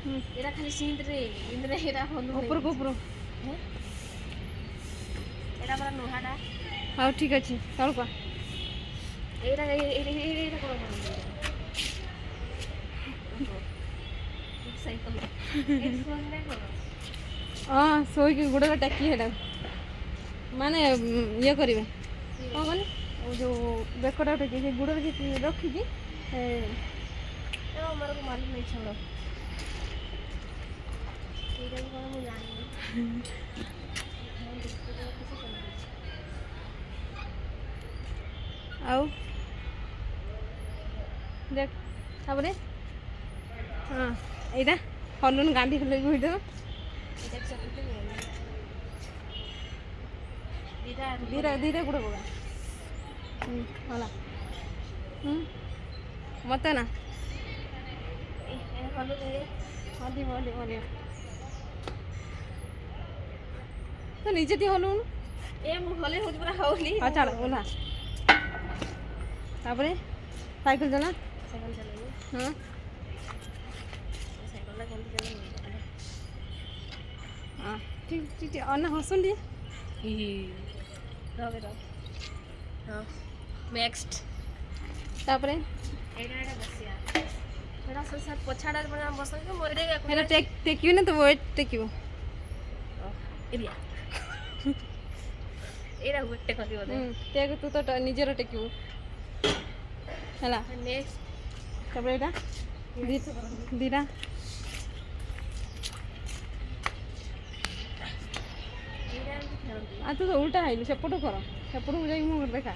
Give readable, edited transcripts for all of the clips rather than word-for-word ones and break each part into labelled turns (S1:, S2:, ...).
S1: ଏଟା ଖାଲି ସିନ୍ଦରେ ଇନ୍ଦରେ ଏଟା ହଲୁ
S2: ଉପରକୁ ଉପରୁ
S1: ଏଟା ପରା ନୁହାଟା
S2: ହଉ ଠିକ୍ ଅଛି ତଳକୁ ଆ।
S1: ଏଇଟା ଏଇଟା କଣ କରୁଛି ସାଇକେଲ ଏଠି ଶୋଇଲେ କଣ
S2: ହଁ ଶୋଇକି ଗୋଡ଼ରେ ଟେକି ହେଟା ମାନେ ଇଏ କରିବେ କ'ଣ କହନି ଯେଉଁ ବେକଟା ଟେକି ସେ ଗୋଡ଼ରେ ରଖିକି
S1: ଆମକୁ ମାଲୁମ ନାହିଁ ଛୋଡ଼ ସେଇଟା ବି କ'ଣ ମୁଁ ଜାଣିନି
S2: ଆଉ দেখ তারপরে হ্যাঁ এইটা হলুন গান্ধী হলে ভিডিও ধীরে ধীরে গুঁড়ো পকা হলা মতো না হলি হলি হলি তো নিজে দিয়ে হলুন
S1: এ মু হলে হচ্ছে পুরা হলি
S2: আচ্ছা ওলা তারপরে সাইকেল চালা
S1: সাইকেল চালাবো
S2: হ্যাঁ
S1: সাইকেলটা কেমন চালাবো
S2: ঠিক ঠিক অন্য হসুন দিয়ে
S1: রবে রব হ্যাঁ নেক্সট
S2: তারপরে
S1: এইটা এটা বসিয়া এটা সব পছাড়া মানে বসকে মোরে
S2: এটা টেকিও না তো ওয়েট টেকিও
S1: এরিয়া ଏଇଟା ଗୋଟେ କରିବ
S2: ଟେକ୍ ତୁ ତ ନିଜର ଟେକିବୁ ହେଲା
S1: ନେକ୍ସଟ
S2: ତାପରେ ଏଇଟା ଦିଟା ଆଉ ତୁ ତ ଉଲ୍ଟା ହେଇଲୁ ସେପଟୁ କର ସେପଟକୁ ଯାଇକି ମୁଁ ଦେଖା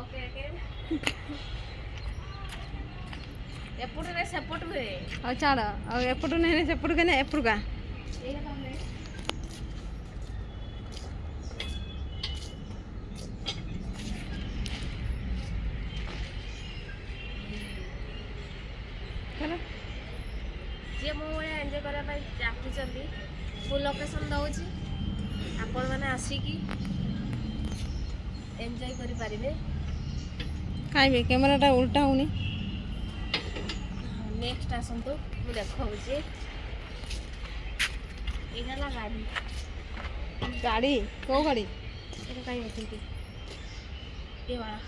S1: ଓକେ ଓକେ ଏପଟରେ ସେପଟରେ
S2: ଆଉ ଛାଡ଼ ଆଉ ଏପଟୁ ନାହିଁ ସେପଟୁ କେନେ ଏପଟକୁ ଆ
S1: ଏଇଟା କଣ ଯିଏ ମୋ ଭଳିଆ ଏନ୍ଜୟ କରିବା ପାଇଁ ଚାହୁଁଛନ୍ତି ମୁଁ ଲୋକେସନ୍ ଦେଉଛି ଆପଣମାନେ ଆସିକି ଏନ୍ଜୟ କରିପାରିବେ
S2: କାହିଁକି କ୍ୟାମେରାଟା ଉଲ୍ଟା ହେଉନି
S1: ନେକ୍ସଟ ଆସନ୍ତୁ ମୁଁ ଦେଖାଉଛି ଏଇଟା ହେଲା ଗାଡ଼ି
S2: ଗାଡ଼ି କେଉଁ ଗାଡ଼ି
S1: ଏଇଟା କାହିଁ ଅଛନ୍ତି ଏ ବାଳା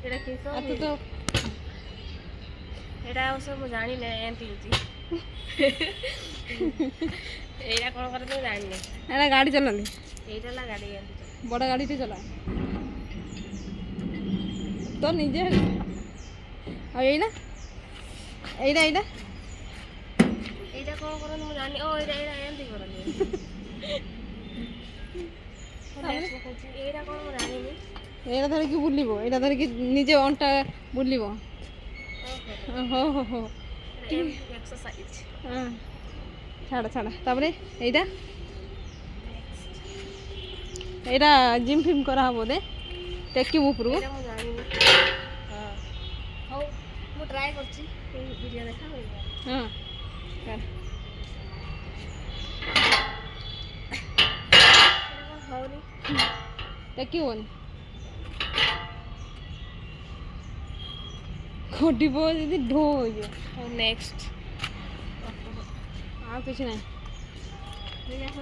S1: ଏଇଟା କିସ
S2: ତୁ ତ
S1: ଏଇଟା ଅବଶ୍ୟ ମୁଁ ଜାଣିନି ଏମିତି ହେଉଛି ଏଇଟା କ'ଣ କରେ ମୁଁ ଜାଣିନି
S2: ଏଇଟା ଗାଡ଼ି ଚଲାନ୍ତି
S1: ଏଇଟା ହେଲା ଗାଡ଼ି ଏମିତି
S2: ବଡ଼ ଗାଡ଼ିଟେ ଚଲା ତ ନିଜେ ଆଉ ଏଇଟା ଏଇଟା ଏଇଟା
S1: ଏଇଟା କ'ଣ କରନ୍ତି ମୁଁ ଜାଣିନି ଓ ଏଇଟା ଏଇଟା ଏମିତି କରନ୍ତି ଏଇଟା କ'ଣ ମୁଁ ଜାଣିନି
S2: ଏଇଟା ଧରିକି ବୁଲିବ ଏଇଟା ଧରିକି ନିଜେ ଅଣ୍ଟା ବୁଲିବ ହଉ ହଉ ହଉ
S1: ଏକ୍ସରସାଇଜ
S2: ହଁ ଛାଡ଼ ଛାଡ଼ ତାପରେ ଏଇଟା ଏଇଟା ଜିମ୍ ଫିମ୍ କରାହେବ ବୋଧେ ଟେକିବୁ ଉପରକୁ
S1: ମୁଁ ଜାଣିନି ହଁ ହଉ ମୁଁ ଟ୍ରାଏ କରୁଛି ଏଇ ଭିଡ଼ିଓ ଦେଖା
S2: ହଁ
S1: ହଉନି
S2: ଟେକିବନି ଖଟିବ ଯଦି ଢୋ ହେଇଯିବ
S1: ହଉ ନେକ୍ସଟ
S2: ଆଉ କିଛି ନାହିଁ
S1: ନେଇ ଆସ